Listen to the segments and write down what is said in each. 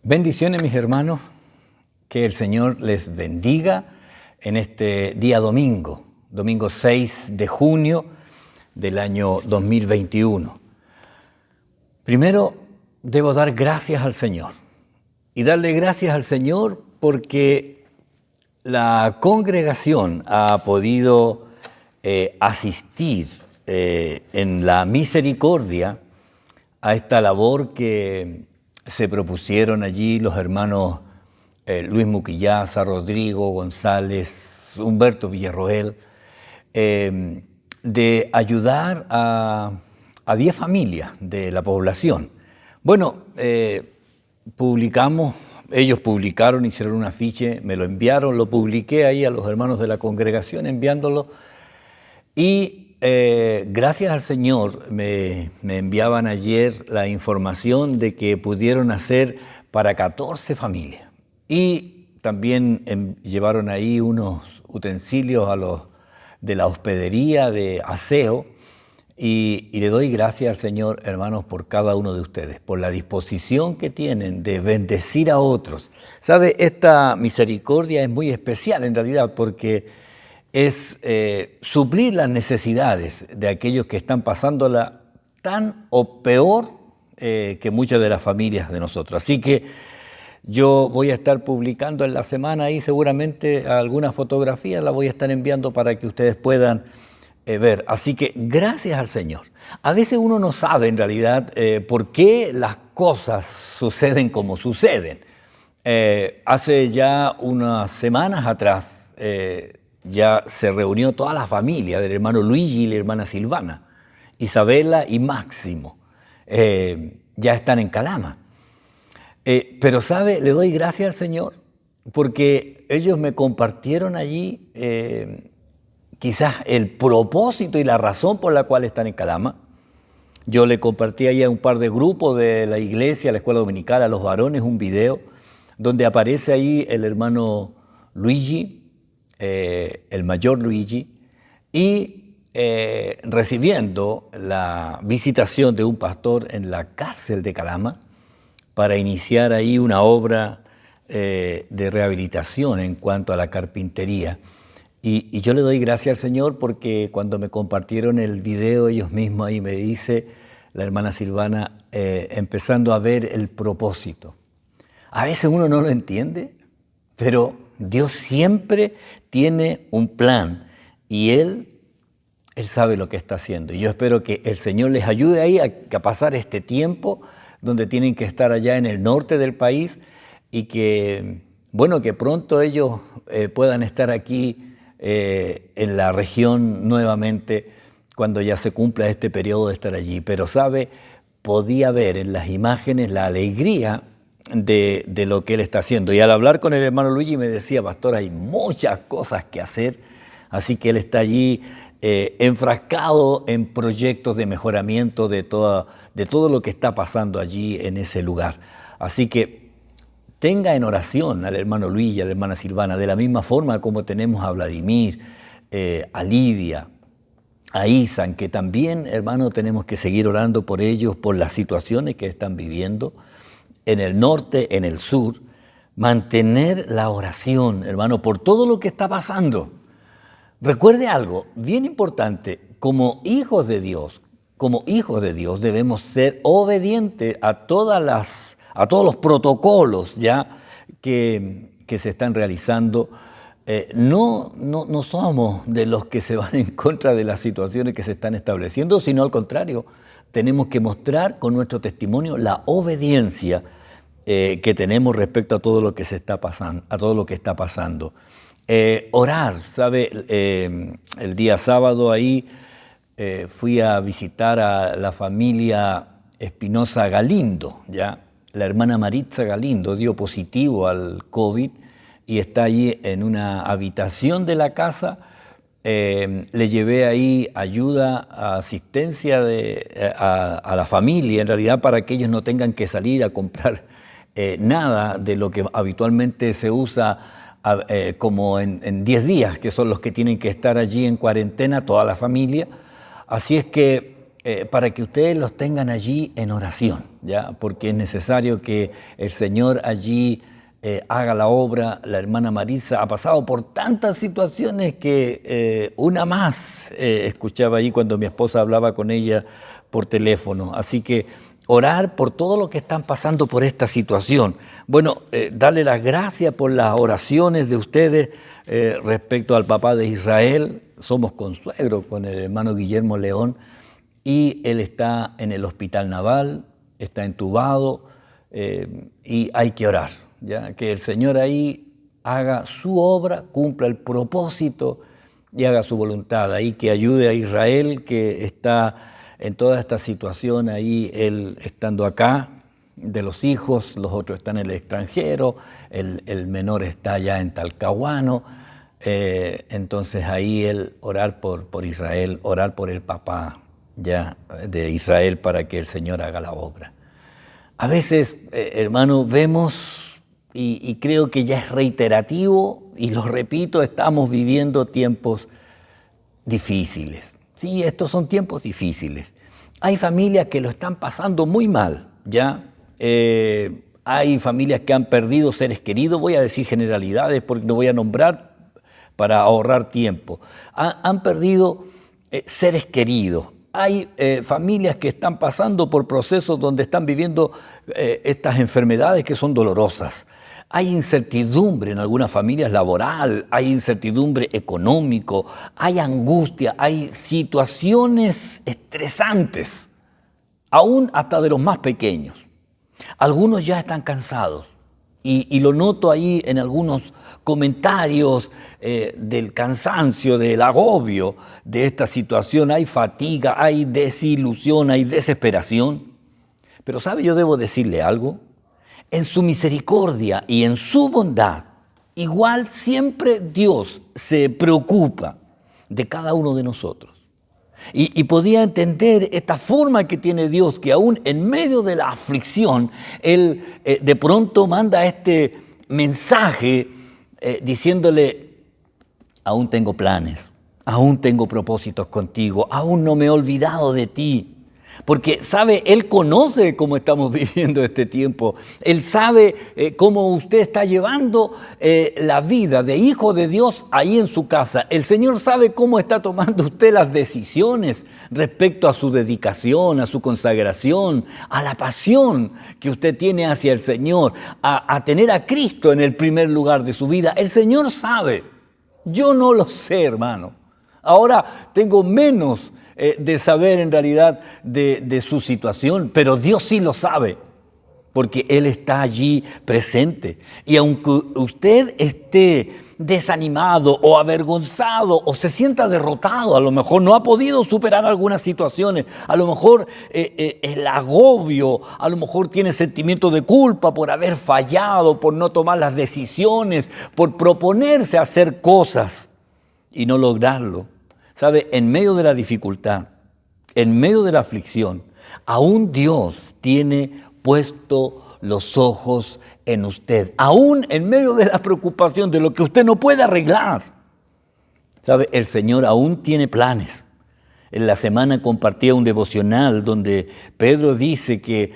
Bendiciones, mis hermanos, que el Señor les bendiga en este día domingo, domingo 6 de junio del año 2021. Primero, debo dar gracias al Señor y darle gracias al Señor porque la congregación ha podido asistir en la misericordia a esta labor que se propusieron allí los hermanos Luis Muquillaza, Rodrigo González, Humberto Villarroel, de ayudar a 10 familias de la población. Bueno, ellos publicaron, hicieron un afiche, me lo enviaron, lo publiqué ahí a los hermanos de la congregación enviándolo y gracias al Señor me enviaban ayer la información de que pudieron hacer para 14 familias y también llevaron ahí unos utensilios de la hospedería de aseo y le doy gracias al Señor, hermanos, por cada uno de ustedes, por la disposición que tienen de bendecir a otros. ¿Sabe? Esta misericordia es muy especial en realidad porque es suplir las necesidades de aquellos que están pasándola tan o peor que muchas de las familias de nosotros. Así que yo voy a estar publicando en la semana ahí seguramente algunas fotografías, las voy a estar enviando para que ustedes puedan ver. Así que gracias al Señor. A veces uno no sabe en realidad por qué las cosas suceden como suceden. Hace ya unas semanas atrás ya se reunió toda la familia del hermano Luigi y la hermana Silvana, Isabela y Máximo. Ya están en Calama. Pero sabe, le doy gracias al Señor porque ellos me compartieron allí quizás el propósito y la razón por la cual están en Calama. Yo le compartí ahí a un par de grupos de la iglesia, la escuela dominical, a los varones, un video donde aparece ahí el hermano Luigi, el mayor Luigi, y recibiendo la visitación de un pastor en la cárcel de Calama para iniciar ahí una obra de rehabilitación en cuanto a la carpintería. Y yo le doy gracias al Señor porque cuando me compartieron el video, ellos mismos ahí me dice, la hermana Silvana, empezando a ver el propósito. A veces uno no lo entiende, pero Dios siempre tiene un plan y Él sabe lo que está haciendo. Y yo espero que el Señor les ayude ahí a pasar este tiempo donde tienen que estar allá en el norte del país y que, bueno, que pronto ellos puedan estar aquí en la región nuevamente cuando ya se cumpla este periodo de estar allí. Pero, ¿sabe? Podía ver en las imágenes la alegría de lo que él está haciendo. Y al hablar con el hermano Luigi me decía, pastor, hay muchas cosas que hacer, así que él está allí enfrascado en proyectos de mejoramiento de todo lo que está pasando allí en ese lugar. Así que tenga en oración al hermano Luigi y a la hermana Silvana, de la misma forma como tenemos a Vladimir, a Lidia, a Isan, que también, hermano, tenemos que seguir orando por ellos, por las situaciones que están viviendo en el norte, en el sur, mantener la oración, hermano, por todo lo que está pasando. Recuerde algo bien importante, como hijos de Dios debemos ser obedientes a todos los protocolos ya que se están realizando. No somos de los que se van en contra de las situaciones que se están estableciendo, sino al contrario, tenemos que mostrar con nuestro testimonio la obediencia que tenemos respecto a todo lo que se está pasando, a todo lo que está pasando. Orar, ¿sabe? El día sábado ahí fui a visitar a la familia Espinosa Galindo, ¿ya? La hermana Maritza Galindo dio positivo al COVID y está allí en una habitación de la casa. Le llevé ahí ayuda, asistencia a la familia, en realidad para que ellos no tengan que salir a comprar nada de lo que habitualmente se usa como en 10 días, que son los que tienen que estar allí en cuarentena, toda la familia. Así es que para que ustedes los tengan allí en oración, ¿ya? Porque es necesario que el Señor allí haga la obra. La hermana Marisa ha pasado por tantas situaciones que una más escuchaba ahí cuando mi esposa hablaba con ella por teléfono. Así que orar por todo lo que están pasando por esta situación. Bueno, darle las gracias por las oraciones de ustedes respecto al papá de Israel. Somos consuegros con el hermano Guillermo León y él está en el hospital naval, está entubado y hay que orar, ¿ya? Que el Señor ahí haga su obra, cumpla el propósito y haga su voluntad. Ahí que ayude a Israel, que está en toda esta situación, ahí él estando acá, de los hijos, los otros están en el extranjero, el menor está allá en Talcahuano, entonces ahí él orar por Israel, orar por el papá ya de Israel para que el Señor haga la obra. A veces, hermano, vemos, y creo que ya es reiterativo, y lo repito, estamos viviendo tiempos difíciles. Sí, estos son tiempos difíciles. Hay familias que lo están pasando muy mal, ¿ya? Hay familias que han perdido seres queridos, voy a decir generalidades porque no voy a nombrar para ahorrar tiempo. Han perdido seres queridos. Hay familias que están pasando por procesos donde están viviendo estas enfermedades que son dolorosas. Hay incertidumbre en algunas familias laboral, hay incertidumbre económico, hay angustia, hay situaciones estresantes, aún hasta de los más pequeños. Algunos ya están cansados y lo noto ahí en algunos comentarios del cansancio, del agobio de esta situación. Hay fatiga, hay desilusión, hay desesperación. Pero ¿sabe? Yo debo decirle algo. En su misericordia y en su bondad, igual siempre Dios se preocupa de cada uno de nosotros. Y podía entender esta forma que tiene Dios, que aún en medio de la aflicción, Él de pronto manda este mensaje diciéndole, aún tengo planes, aún tengo propósitos contigo, aún no me he olvidado de ti. Porque, ¿sabe? Él conoce cómo estamos viviendo este tiempo. Él sabe cómo usted está llevando la vida de hijo de Dios ahí en su casa. El Señor sabe cómo está tomando usted las decisiones respecto a su dedicación, a su consagración, a la pasión que usted tiene hacia el Señor, a tener a Cristo en el primer lugar de su vida. El Señor sabe. Yo no lo sé, hermano. Ahora tengo menos de saber en realidad de su situación, pero Dios sí lo sabe, porque Él está allí presente. Y aunque usted esté desanimado o avergonzado o se sienta derrotado, a lo mejor no ha podido superar algunas situaciones, a lo mejor el agobio, a lo mejor tiene sentimiento de culpa por haber fallado, por no tomar las decisiones, por proponerse hacer cosas y no lograrlo. ¿Sabe? En medio de la dificultad, en medio de la aflicción, aún Dios tiene puesto los ojos en usted. Aún en medio de la preocupación de lo que usted no puede arreglar. ¿Sabe? El Señor aún tiene planes. En la semana compartía un devocional donde Pedro dice que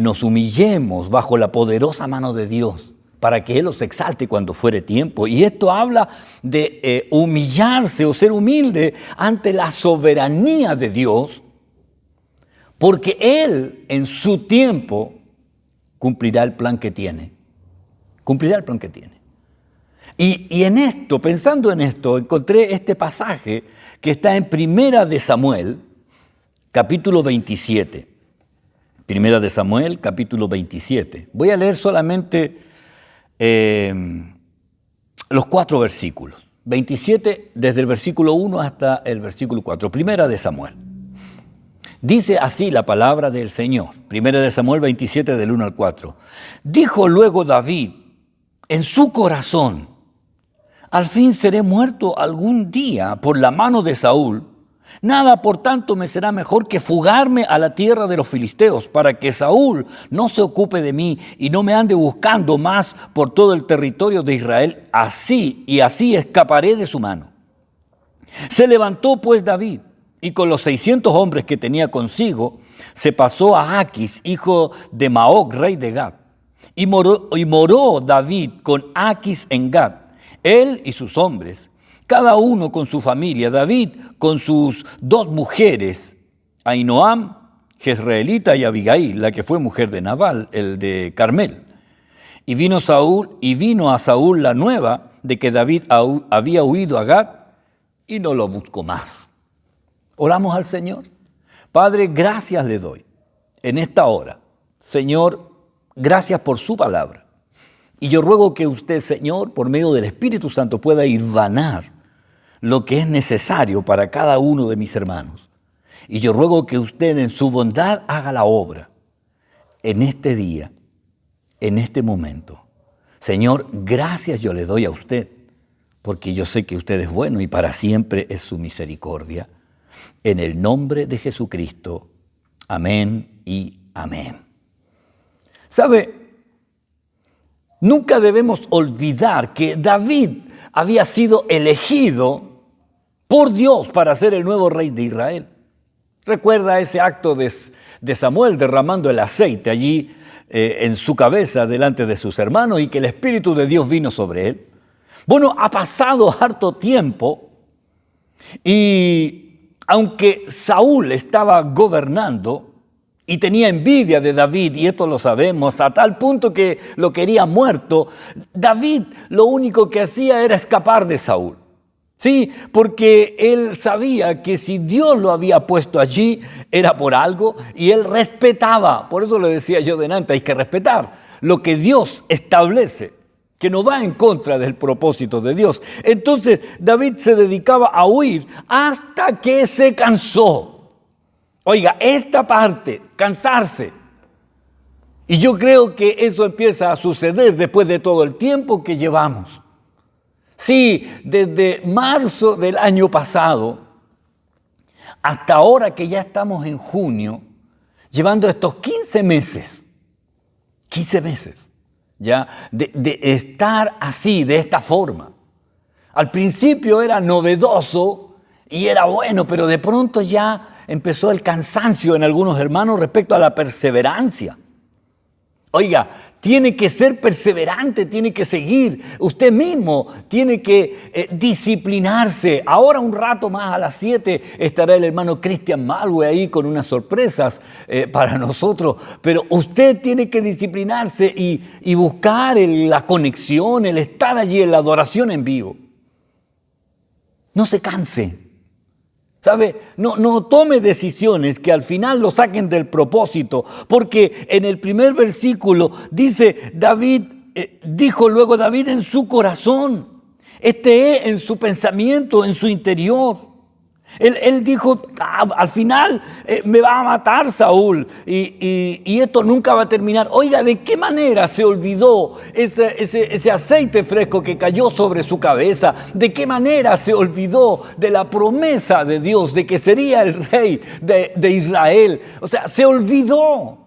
nos humillemos bajo la poderosa mano de Dios, para que Él los exalte cuando fuere tiempo. Y esto habla de humillarse o ser humilde ante la soberanía de Dios, porque Él en su tiempo cumplirá el plan que tiene. Cumplirá el plan que tiene. Y en esto, pensando en esto, encontré este pasaje que está en Primera de Samuel, capítulo 27. Primera de Samuel, capítulo 27. Voy a leer solamente los 4 versículos, 27 desde el versículo 1 hasta el versículo 4, Primera de Samuel. Dice así la palabra del Señor, Primera de Samuel 27 del 1 al 4. Dijo luego David en su corazón, al fin seré muerto algún día por la mano de Saúl. Nada, por tanto, me será mejor que fugarme a la tierra de los filisteos, para que Saúl no se ocupe de mí y no me ande buscando más por todo el territorio de Israel. Así escaparé de su mano. Se levantó pues David y con los 600 hombres que tenía consigo, se pasó a Aquis, hijo de Maoc, rey de Gad. Y moró David con Aquis en Gad, él y sus hombres, cada uno con su familia. David con sus 2 mujeres, Ahinoam, jezreelita, y Abigail, la que fue mujer de Nabal, el de Carmel. Y vino a Saúl la nueva de que David había huido a Gad y no lo buscó más. Oramos al Señor. Padre, gracias le doy en esta hora. Señor, gracias por su palabra. Y yo ruego que usted, Señor, por medio del Espíritu Santo, pueda hilvanar lo que es necesario para cada uno de mis hermanos. Y yo ruego que usted en su bondad haga la obra en este día, en este momento. Señor, gracias yo le doy a usted, porque yo sé que usted es bueno y para siempre es su misericordia. En el nombre de Jesucristo. Amén y amén. ¿Sabe? Nunca debemos olvidar que David había sido elegido por Dios para ser el nuevo rey de Israel. Recuerda ese acto de Samuel derramando el aceite allí en su cabeza delante de sus hermanos y que el Espíritu de Dios vino sobre él. Bueno, ha pasado harto tiempo y aunque Saúl estaba gobernando y tenía envidia de David, y esto lo sabemos, a tal punto que lo quería muerto, David lo único que hacía era escapar de Saúl. Sí, porque él sabía que si Dios lo había puesto allí era por algo y él respetaba. Por eso le decía yo delante, hay que respetar lo que Dios establece, que no va en contra del propósito de Dios. Entonces David se dedicaba a huir hasta que se cansó. Oiga, esta parte, cansarse. Y yo creo que eso empieza a suceder después de todo el tiempo que llevamos. Sí, desde marzo del año pasado hasta ahora que ya estamos en junio, llevando estos 15 meses, ya de estar así, de esta forma. Al principio era novedoso y era bueno, pero de pronto ya empezó el cansancio en algunos hermanos respecto a la perseverancia. Oiga, tiene que ser perseverante, tiene que seguir. Usted mismo tiene que disciplinarse. Ahora un rato más a las 7 estará el hermano Cristian Malwe ahí con unas sorpresas para nosotros. Pero usted tiene que disciplinarse y buscar la conexión, el estar allí en la adoración en vivo. No se canse. ¿Sabe? No tome decisiones que al final lo saquen del propósito, porque en el primer versículo dice dijo luego David en su corazón, en su pensamiento, en su interior. Él dijo, al final me va a matar Saúl y esto nunca va a terminar. Oiga, ¿de qué manera se olvidó ese aceite fresco que cayó sobre su cabeza? ¿De qué manera se olvidó de la promesa de Dios de que sería el rey de Israel? O sea, se olvidó.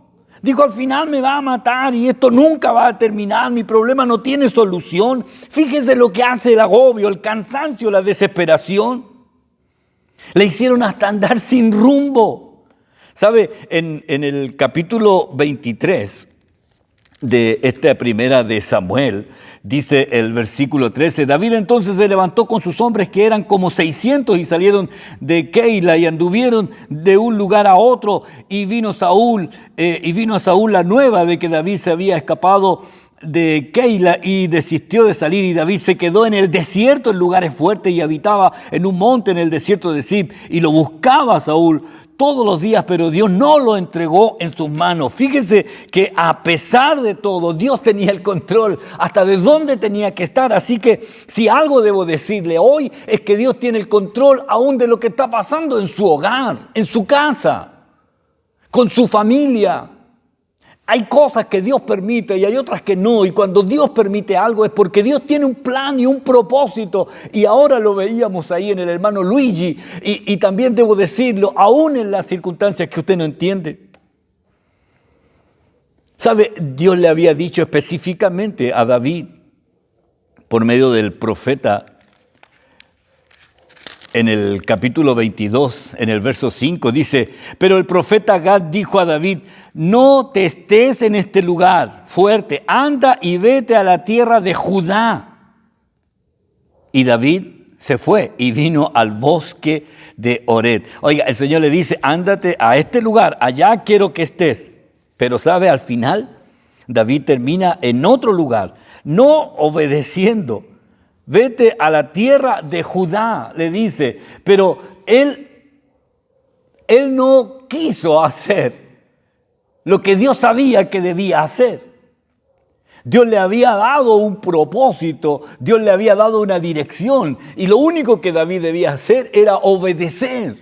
Dijo, al final me va a matar y esto nunca va a terminar, mi problema no tiene solución. Fíjese lo que hace el agobio, el cansancio, la desesperación. Le hicieron hasta andar sin rumbo. ¿Sabe? En el capítulo 23 de esta primera de Samuel, dice el versículo 13, David entonces se levantó con sus hombres que eran como 600 y salieron de Keila y anduvieron de un lugar a otro y vino a Saúl la nueva de que David se había escapado de Keila y desistió de salir y David se quedó en el desierto en lugares fuertes y habitaba en un monte en el desierto de Zip y lo buscaba Saúl todos los días, pero Dios no lo entregó en sus manos. Fíjese que a pesar de todo, Dios tenía el control hasta de dónde tenía que estar. Así que si algo debo decirle hoy es que Dios tiene el control aún de lo que está pasando en su hogar, en su casa, con su familia. Hay cosas que Dios permite y hay otras que no. Y cuando Dios permite algo es porque Dios tiene un plan y un propósito. Y ahora lo veíamos ahí en el hermano Luigi. Y también debo decirlo, aún en las circunstancias que usted no entiende. ¿Sabe? Dios le había dicho específicamente a David, por medio del profeta en el capítulo 22, en el verso 5, dice: pero el profeta Gad dijo a David: no te estés en este lugar fuerte, anda y vete a la tierra de Judá. Y David se fue y vino al bosque de Ored. Oiga, el Señor le dice: ándate a este lugar, allá quiero que estés. Pero sabe, al final David termina en otro lugar, no obedeciendo. Vete a la tierra de Judá, le dice. Pero él no quiso hacer lo que Dios sabía que debía hacer. Dios le había dado un propósito, Dios le había dado una dirección, y lo único que David debía hacer era obedecer.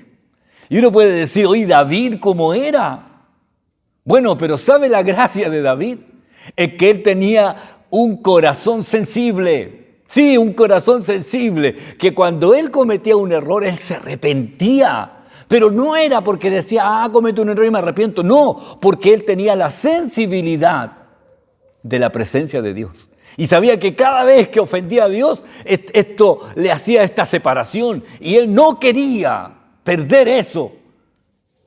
Y uno puede decir: oye, David, ¿cómo era? Bueno, pero ¿sabe la gracia de David? Es que él tenía un corazón sensible. Sí, un corazón sensible, que cuando él cometía un error, él se arrepentía. Pero no era porque decía: cometí un error y me arrepiento. No, porque él tenía la sensibilidad de la presencia de Dios. Y sabía que cada vez que ofendía a Dios, esto le hacía esta separación. Y él no quería perder eso.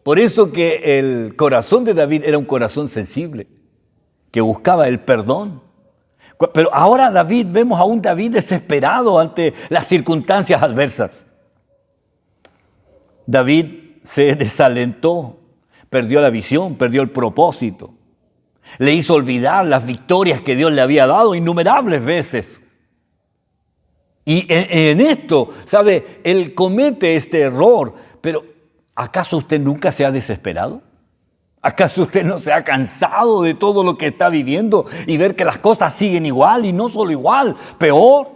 Por eso que el corazón de David era un corazón sensible, que buscaba el perdón. Pero ahora vemos a un David desesperado ante las circunstancias adversas. David se desalentó, perdió la visión, perdió el propósito. Le hizo olvidar las victorias que Dios le había dado innumerables veces. Y en esto, ¿sabe? Él comete este error. Pero ¿acaso usted nunca se ha desesperado? ¿Acaso usted no se ha cansado de todo lo que está viviendo y ver que las cosas siguen igual, y no solo igual, peor?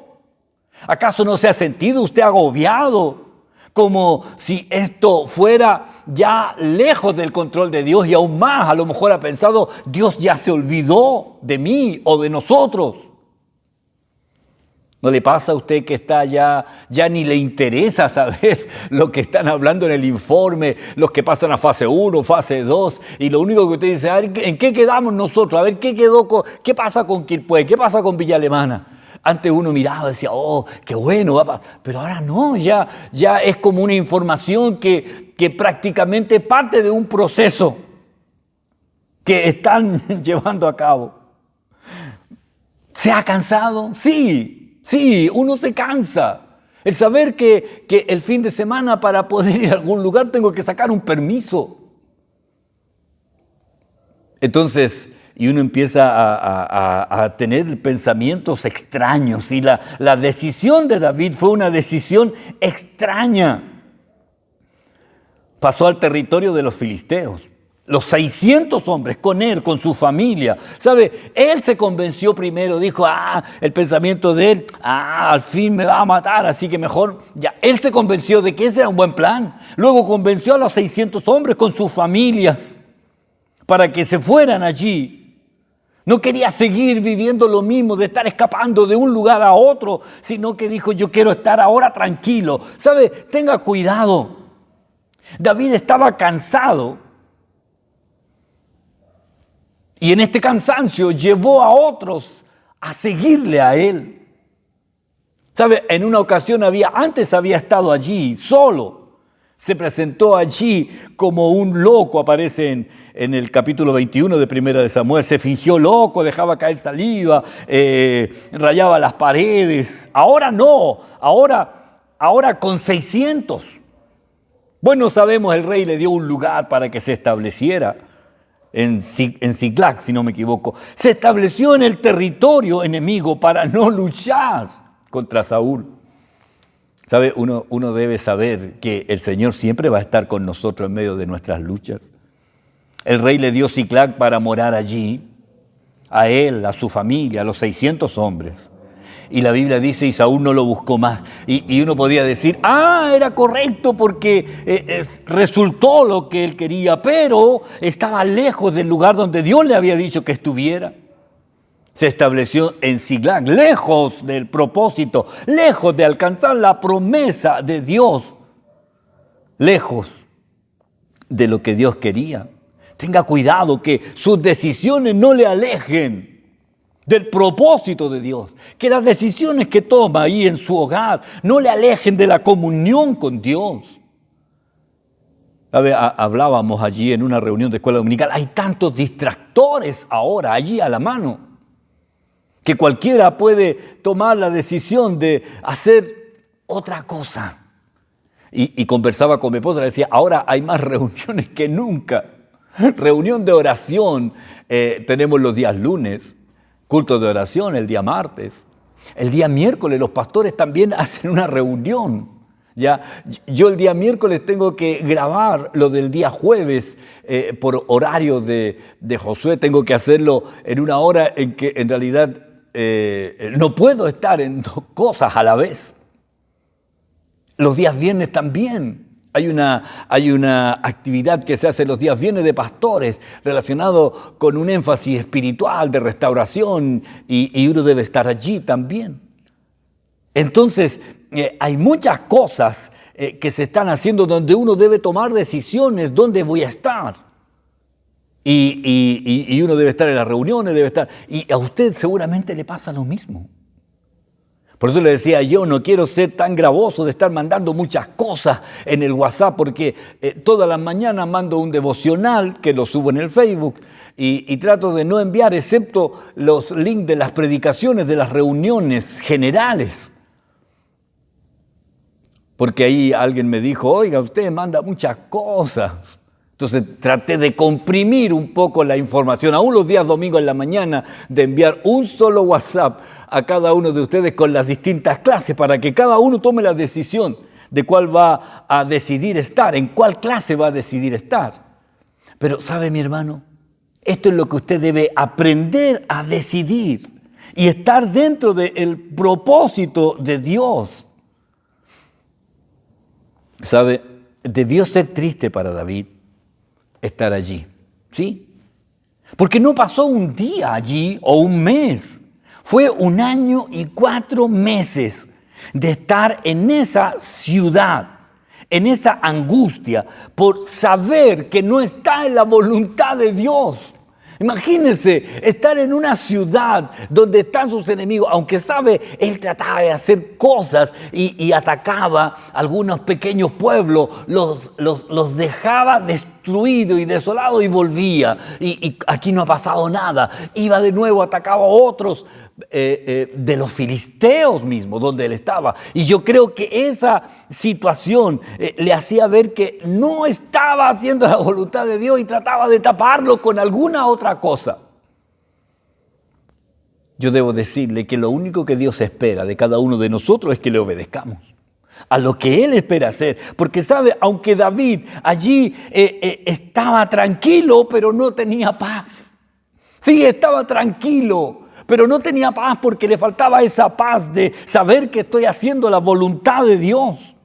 ¿Acaso no se ha sentido usted agobiado, como si esto fuera ya lejos del control de Dios, y aún más a lo mejor ha pensado: Dios ya se olvidó de mí o de nosotros? ¿No le pasa a usted que está ya ni le interesa saber lo que están hablando en el informe, los que pasan a fase 1, fase 2, y lo único que usted dice: a ver, ¿en qué quedamos nosotros? A ver, ¿qué pasa con Quilpué? ¿Qué pasa con Villa Alemana? Antes uno miraba y decía: oh, qué bueno, pero ahora no, ya es como una información que prácticamente parte de un proceso que están llevando a cabo. ¿Se ha cansado? Sí, uno se cansa. El saber que el fin de semana, para poder ir a algún lugar, tengo que sacar un permiso. Entonces, y uno empieza a tener pensamientos extraños. Y la decisión de David fue una decisión extraña. Pasó al territorio de los filisteos. Los 600 hombres con él, con su familia. ¿Sabe? Él se convenció primero, dijo: el pensamiento de él, al fin me va a matar, así que mejor ya. Él se convenció de que ese era un buen plan. Luego convenció a los 600 hombres con sus familias para que se fueran allí. No quería seguir viviendo lo mismo, de estar escapando de un lugar a otro, sino que dijo: yo quiero estar ahora tranquilo. ¿Sabe? Tenga cuidado. David estaba cansado. Y en este cansancio llevó a otros a seguirle a él. ¿Sabe? En una ocasión antes había estado allí solo. Se presentó allí como un loco, aparece en el capítulo 21 de Primera de Samuel. Se fingió loco, dejaba caer saliva, rayaba las paredes. Ahora no, ahora con 600. Bueno, sabemos, el rey le dio un lugar para que se estableciera. En Ziklag, si no me equivoco. Se estableció en el territorio enemigo para no luchar contra Saúl. ¿Sabe? Uno debe saber que el Señor siempre va a estar con nosotros en medio de nuestras luchas. El rey le dio Ziklag para morar allí, a él, a su familia, a los 600 hombres. Y la Biblia dice: y Saúl no lo buscó más. Y uno podía decir: era correcto porque resultó lo que él quería, pero estaba lejos del lugar donde Dios le había dicho que estuviera. Se estableció en Ziklag, lejos del propósito, lejos de alcanzar la promesa de Dios, lejos de lo que Dios quería. Tenga cuidado que sus decisiones no le alejen del propósito de Dios. Que las decisiones que toma ahí en su hogar no le alejen de la comunión con Dios. Hablábamos allí en una reunión de escuela dominical, hay tantos distractores ahora allí a la mano, que cualquiera puede tomar la decisión de hacer otra cosa. Y conversaba con mi esposa, le decía, ahora hay más reuniones que nunca. Reunión de oración, tenemos los días lunes, culto de oración el día martes. El día miércoles los pastores también hacen una reunión. Ya, yo el día miércoles tengo que grabar lo del día jueves por horario de Josué. Tengo que hacerlo en una hora en que en realidad no puedo estar en dos cosas a la vez. Los días viernes también. Hay una actividad que se hace los días viernes de pastores relacionado con un énfasis espiritual de restauración y uno debe estar allí también. Entonces, hay muchas cosas que se están haciendo donde uno debe tomar decisiones, dónde voy a estar. Y uno debe estar en las reuniones, debe estar. Y a usted seguramente le pasa lo mismo. Por eso le decía, yo no quiero ser tan gravoso de estar mandando muchas cosas en el WhatsApp, porque todas las mañanas mando un devocional que lo subo en el Facebook y trato de no enviar excepto los links de las predicaciones de las reuniones generales. Porque ahí alguien me dijo, oiga, usted manda muchas cosas. Entonces traté de comprimir un poco la información, aún los días domingos en la mañana, de enviar un solo WhatsApp a cada uno de ustedes con las distintas clases para que cada uno tome la decisión de cuál va a decidir estar, en cuál clase va a decidir estar. Pero, ¿sabe, mi hermano? Esto es lo que usted debe aprender a decidir y estar dentro del propósito de Dios. ¿Sabe? Debió ser triste para David estar allí, ¿sí? Porque no pasó un día allí o un mes. Fue 1 año y 4 meses de estar en esa ciudad, en esa angustia, por saber que no está en la voluntad de Dios. Imagínense estar en una ciudad donde están sus enemigos, aunque sabe, él trataba de hacer cosas y atacaba algunos pequeños pueblos, los dejaba destruidos y desolados y volvía. Y aquí no ha pasado nada. Iba de nuevo, atacaba a otros de los filisteos mismos, donde él estaba. Y yo creo que esa situación le hacía ver que no estaba haciendo la voluntad de Dios y trataba de taparlo con alguna otra cosa. Yo debo decirle que lo único que Dios espera de cada uno de nosotros es que le obedezcamos a lo que Él espera hacer. Porque sabe, aunque David allí estaba tranquilo, pero no tenía paz. Sí, estaba tranquilo, pero no tenía paz porque le faltaba esa paz de saber que estoy haciendo la voluntad de Dios.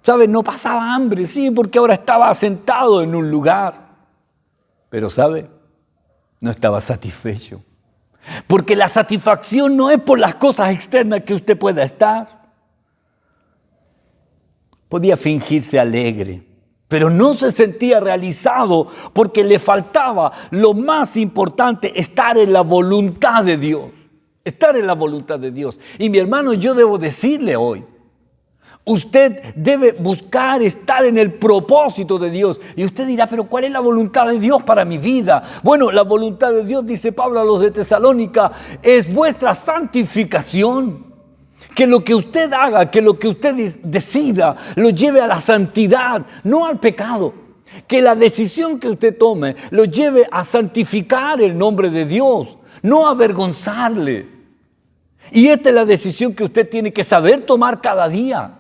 ¿Sabe? No pasaba hambre, sí, porque ahora estaba sentado en un lugar. Pero, ¿sabe? No estaba satisfecho. Porque la satisfacción no es por las cosas externas que usted pueda estar. Podía fingirse alegre, pero no se sentía realizado porque le faltaba lo más importante, estar en la voluntad de Dios. Estar en la voluntad de Dios. Y mi hermano, yo debo decirle hoy, usted debe buscar estar en el propósito de Dios. Y usted dirá, pero ¿cuál es la voluntad de Dios para mi vida? Bueno, la voluntad de Dios, dice Pablo a los de Tesalónica, es vuestra santificación. Que lo que usted haga, que lo que usted decida, lo lleve a la santidad, no al pecado. Que la decisión que usted tome lo lleve a santificar el nombre de Dios, no a avergonzarle. Y esta es la decisión que usted tiene que saber tomar cada día.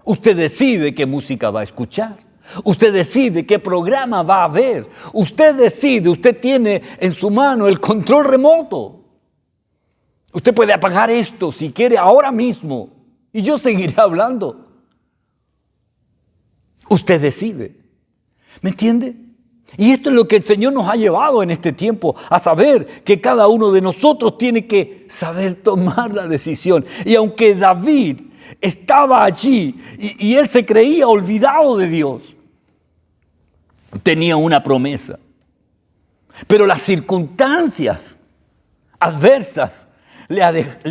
Usted decide qué música va a escuchar. Usted decide qué programa va a ver. Usted decide, usted tiene en su mano el control remoto. Usted puede apagar esto si quiere ahora mismo y yo seguiré hablando. Usted decide. ¿Me entiende? Y esto es lo que el Señor nos ha llevado en este tiempo, a saber que cada uno de nosotros tiene que saber tomar la decisión. Y aunque David estaba allí y él se creía olvidado de Dios, tenía una promesa. Pero las circunstancias adversas le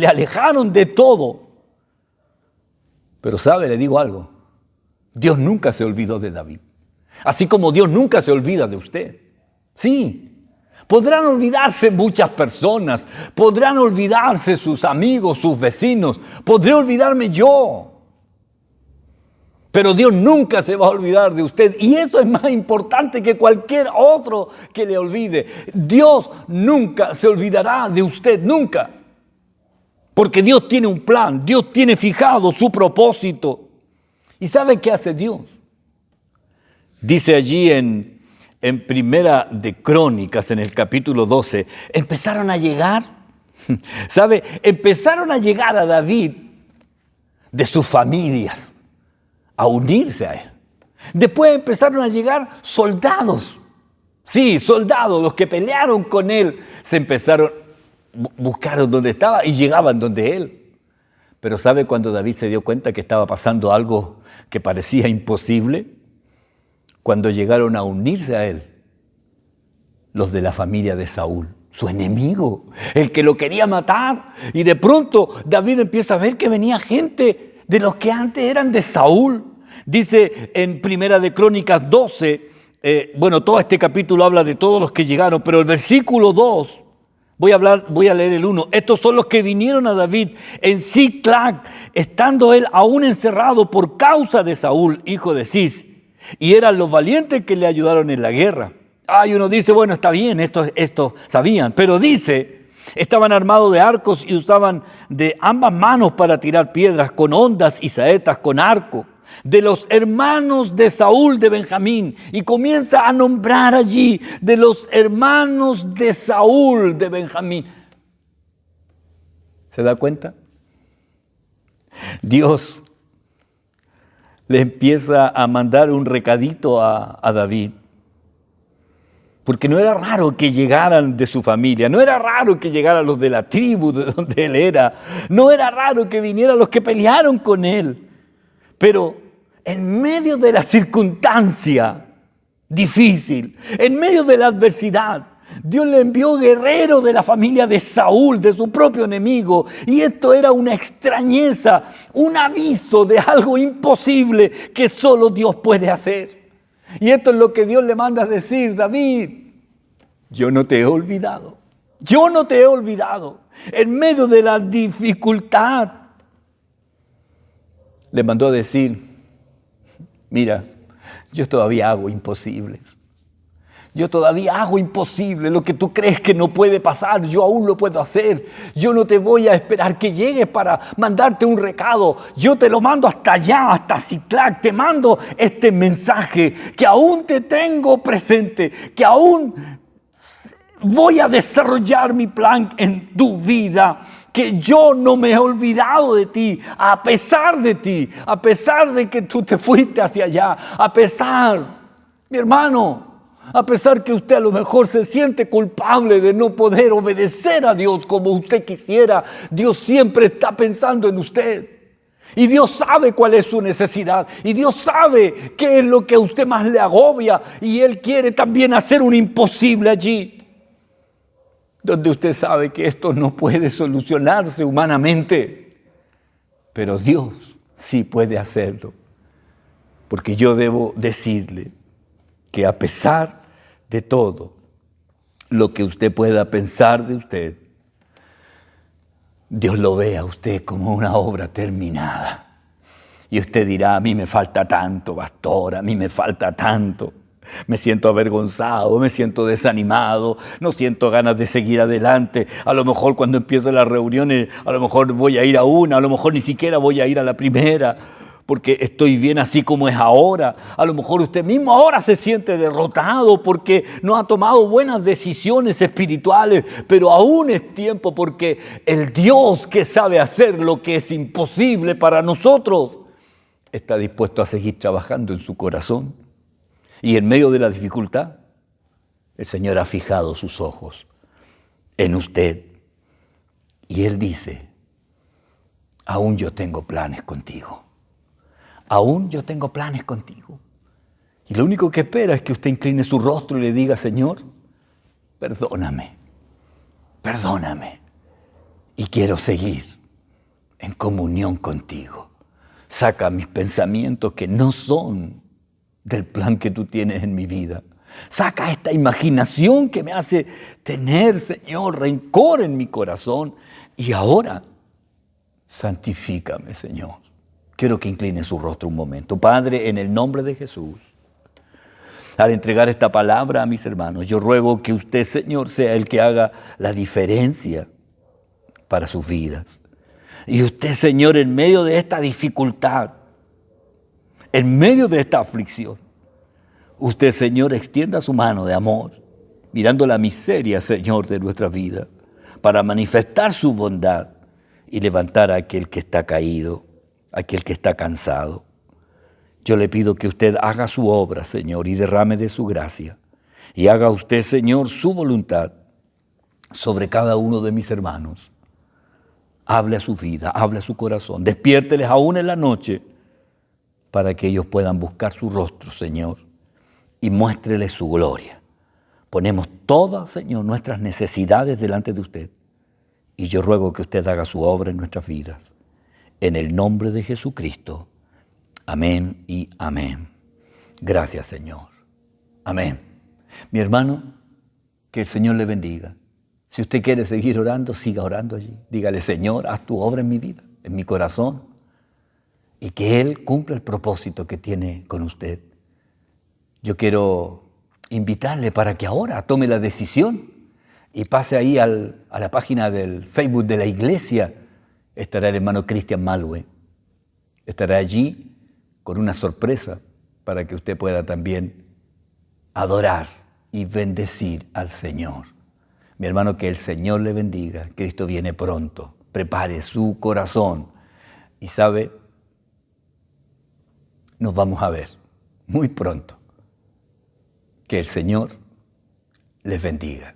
alejaron de todo. Pero sabe, le digo algo, Dios nunca se olvidó de David. Así como Dios nunca se olvida de usted. Sí, podrán olvidarse muchas personas, podrán olvidarse sus amigos, sus vecinos, podré olvidarme yo. Pero Dios nunca se va a olvidar de usted, y eso es más importante que cualquier otro que le olvide. Dios nunca se olvidará de usted, nunca. Porque Dios tiene un plan, Dios tiene fijado su propósito. ¿Y sabe qué hace Dios? Dice allí en Primera de Crónicas, en el capítulo 12, empezaron a llegar, ¿sabe? Empezaron a llegar a David de sus familias a unirse a él. Después empezaron a llegar soldados. Sí, soldados, los que pelearon con él, buscaron dónde estaba y llegaban donde él. Pero ¿sabe cuando David se dio cuenta que estaba pasando algo que parecía imposible? Cuando llegaron a unirse a él, los de la familia de Saúl, su enemigo, el que lo quería matar. Y de pronto David empieza a ver que venía gente de los que antes eran de Saúl. Dice en Primera de Crónicas 12, todo este capítulo habla de todos los que llegaron, pero el versículo 2, voy a leer el 1. Estos son los que vinieron a David en Ziclag, estando él aún encerrado por causa de Saúl, hijo de Cis, y eran los valientes que le ayudaron en la guerra. Y uno dice, bueno, está bien, estos sabían, pero dice, estaban armados de arcos y usaban de ambas manos para tirar piedras, con hondas y saetas, con arco, de los hermanos de Saúl de Benjamín, y comienza a nombrar allí de los hermanos de Saúl de Benjamín. ¿Se da cuenta? Dios le empieza a mandar un recadito a David, porque no era raro que llegaran de su familia, no era raro que llegaran los de la tribu de donde él era, no era raro que vinieran los que pelearon con él. Pero en medio de la circunstancia difícil, en medio de la adversidad, Dios le envió guerreros de la familia de Saúl, de su propio enemigo. Y esto era una extrañeza, un aviso de algo imposible que solo Dios puede hacer. Y esto es lo que Dios le manda a decir: David, yo no te he olvidado. Yo no te he olvidado. En medio de la dificultad, le mandó a decir: mira, yo todavía hago imposibles. Yo todavía hago imposible. Lo que tú crees que no puede pasar, yo aún lo puedo hacer. Yo no te voy a esperar que llegues para mandarte un recado. Yo te lo mando hasta allá, hasta Ziclag. Te mando este mensaje, que aún te tengo presente, que aún voy a desarrollar mi plan en tu vida, que yo no me he olvidado de ti, a pesar de ti, a pesar de que tú te fuiste hacia allá, a pesar, mi hermano, a pesar que usted a lo mejor se siente culpable de no poder obedecer a Dios como usted quisiera, Dios siempre está pensando en usted. Y Dios sabe cuál es su necesidad. Y Dios sabe qué es lo que a usted más le agobia. Y Él quiere también hacer un imposible allí, donde usted sabe que esto no puede solucionarse humanamente. Pero Dios sí puede hacerlo. Porque yo debo decirle que a pesar de todo lo que usted pueda pensar de usted, Dios lo ve a usted como una obra terminada. Y usted dirá: a mí me falta tanto, pastor, a mí me falta tanto. Me siento avergonzado, me siento desanimado, no siento ganas de seguir adelante. A lo mejor cuando empiecen las reuniones, a lo mejor voy a ir a una, a lo mejor ni siquiera voy a ir a la primera, porque estoy bien así como es ahora. A lo mejor usted mismo ahora se siente derrotado porque no ha tomado buenas decisiones espirituales, pero aún es tiempo, porque el Dios que sabe hacer lo que es imposible para nosotros está dispuesto a seguir trabajando en su corazón. Y en medio de la dificultad, el Señor ha fijado sus ojos en usted. Y Él dice: aún yo tengo planes contigo. Aún yo tengo planes contigo. Y lo único que espera es que usted incline su rostro y le diga: Señor, perdóname, perdóname. Y quiero seguir en comunión contigo. Saca mis pensamientos que no son del plan que tú tienes en mi vida. Saca esta imaginación que me hace tener, Señor, rencor en mi corazón. Y ahora, santifícame, Señor. Quiero que incline su rostro un momento. Padre, en el nombre de Jesús, al entregar esta palabra a mis hermanos, yo ruego que usted, Señor, sea el que haga la diferencia para sus vidas. Y usted, Señor, en medio de esta dificultad, en medio de esta aflicción, usted, Señor, extienda su mano de amor, mirando la miseria, Señor, de nuestra vida, para manifestar su bondad y levantar a aquel que está caído, aquel que está cansado. Yo le pido que usted haga su obra, Señor, y derrame de su gracia. Y haga usted, Señor, su voluntad sobre cada uno de mis hermanos. Hable a su vida, hable a su corazón. Despiérteles aún en la noche para que ellos puedan buscar su rostro, Señor, y muéstreles su gloria. Ponemos todas, Señor, nuestras necesidades delante de usted. Y yo ruego que usted haga su obra en nuestras vidas. En el nombre de Jesucristo. Amén y amén. Gracias, Señor. Amén. Mi hermano, que el Señor le bendiga. Si usted quiere seguir orando, siga orando allí. Dígale, Señor, haz tu obra en mi vida, en mi corazón, y que Él cumpla el propósito que tiene con usted. Yo quiero invitarle para que ahora tome la decisión y pase ahí a la página del Facebook de la iglesia. Estará el hermano Cristian Malwe. Estará allí con una sorpresa para que usted pueda también adorar y bendecir al Señor. Mi hermano, que el Señor le bendiga. Cristo viene pronto. Prepare su corazón. Y sabe, nos vamos a ver muy pronto. Que el Señor les bendiga.